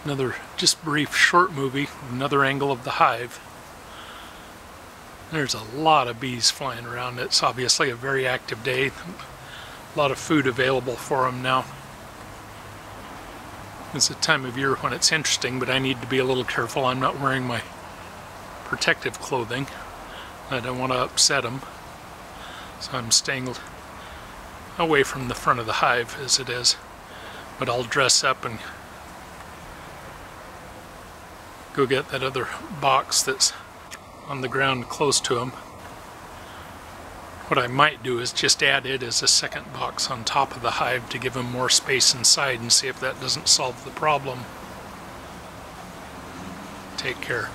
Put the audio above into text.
Another just brief short movie, another angle of the hive. There's a lot of bees flying around. It's obviously a very active day. A lot of food available for them now. It's a time of year when it's interesting, but I need to be a little careful. I'm not wearing my protective clothing. I don't want to upset them. So I'm staying away from the front of the hive as it is. But I'll dress up and go get that other box that's on the ground close to them. What I might do is just add it as a second box on top of the hive to give them more space inside and see if that doesn't solve the problem. Take care.